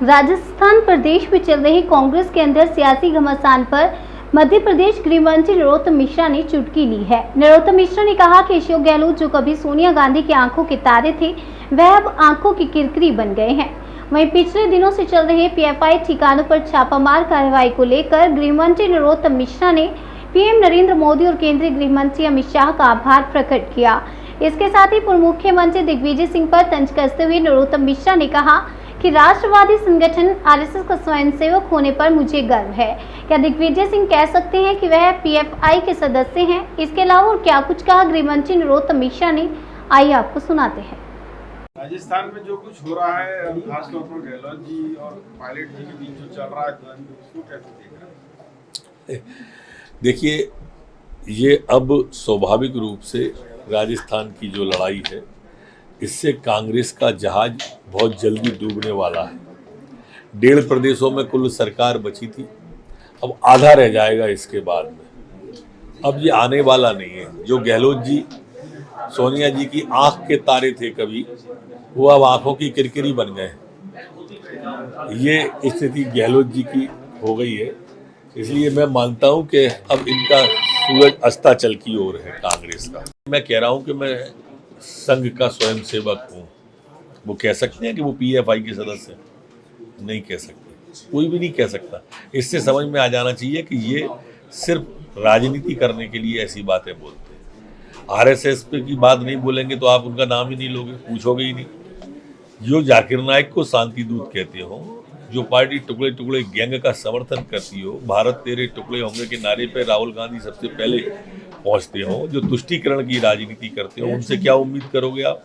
राजस्थान प्रदेश में चल रही कांग्रेस के अंदर सियासी घमासान पर मध्य प्रदेश गृह मंत्री नरोत्तम मिश्रा ने चुटकी ली है। नरोत्तम मिश्रा ने कहा कि अशोक गहलोत जो कभी सोनिया गांधी की आंखों के तारे थे, वह अब आंखों की किरकिरी बन गए हैं। वहीं पिछले दिनों से चल रहे पीएफआई ठिकानों पर छापामार कार्रवाई को लेकर गृह मंत्री नरोत्तम मिश्रा ने पीएम नरेंद्र मोदी और केंद्रीय गृह मंत्री अमित शाह का आभार प्रकट किया। इसके साथ ही पूर्व मुख्यमंत्री दिग्विजय सिंह पर तंज कसते हुए नरोत्तम मिश्रा ने कहा कि राष्ट्रवादी संगठन आरएसएस का स्वयंसेवक होने पर मुझे गर्व है। क्या दिग्विजय सिंह कह सकते हैं कि वह पीएफआई के सदस्य हैं? इसके अलावा और क्या कुछ कहा गृह मंत्री नरोत्तम मिश्रा ने, आइए आपको सुनाते हैं। राजस्थान में जो कुछ हो रहा है, खासतौर पर गहलोत जी और पायलट जी के बीच जो चल रहा है, उसको कैसे देख रहे हैं? देखिए, ये अब स्वाभाविक रूप से राजस्थान की जो लड़ाई है, इससे कांग्रेस का जहाज बहुत जल्दी डूबने वाला है। 1.5 प्रदेशों में कुल सरकार बची थी, अब आधा रह जाएगा इसके बाद में। अब ये आने वाला नहीं है। जो गहलोत जी सोनिया जी की आंख के तारे थे कभी, वो अब आंखों की किरकिरी बन गए। ये स्थिति गहलोत जी की हो गई है। इसलिए मैं मानता हूं कि अब इनका सूरज अस्ताचल की ओर है कांग्रेस का। मैं कह रहा हूं कि मैं संघ का स्वयंसेवक हूँ। वो कह सकते हैं कि वो पीएफआई के सदस्य हैं? नहीं कह सकते, कोई भी नहीं कह सकता। इससे समझ में आ जाना चाहिए कि ये सिर्फ राजनीति करने के लिए ऐसी बातें बोलते हैं। आरएसएस पे की बात नहीं बोलेंगे तो आप उनका नाम ही नहीं लोगे, पूछोगे ही नहीं। जो जाकिर नाइक को शांति दूत कहते हो, जो पार्टी टुकड़े टुकड़े गैंग का समर्थन करती हो, भारत तेरे टुकड़े होंगे के नारे पे राहुल गांधी सबसे पहले पहुंचते हो, जो तुष्टीकरण की राजनीति करते हो, उनसे क्या उम्मीद करोगे आप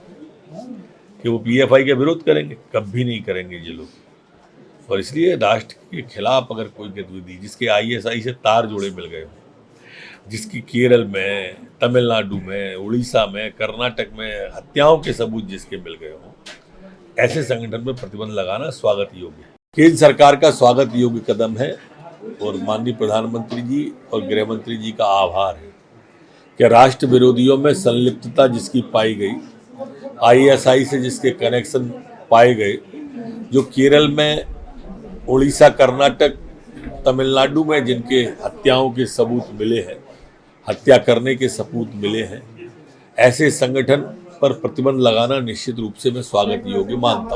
कि वो पीएफआई का विरोध करेंगे? कभी नहीं करेंगे ये लोग। और इसलिए राष्ट्र के खिलाफ अगर कोई गतिविधि, जिसके आईएसआई से तार जुड़े मिल गए हो, जिसकी केरल में, तमिलनाडु में, उड़ीसा में, कर्नाटक में हत्याओं के सबूत जिसके मिल गए हो, ऐसे संगठन पर प्रतिबंध लगाना स्वागत योग्य है। केंद्र सरकार का स्वागत योग्य कदम है और माननीय प्रधानमंत्री जी और गृह मंत्री जी का आभार है कि राष्ट्र विरोधियों में संलिप्तता जिसकी पाई गई, आईएसआई से जिसके कनेक्शन पाए गए, जो केरल में, उड़ीसा, कर्नाटक, तमिलनाडु में जिनके हत्याओं के सबूत मिले हैं, हत्या करने के सबूत मिले हैं, ऐसे संगठन पर प्रतिबंध लगाना निश्चित रूप से मैं स्वागत योग्य मानता हूँ।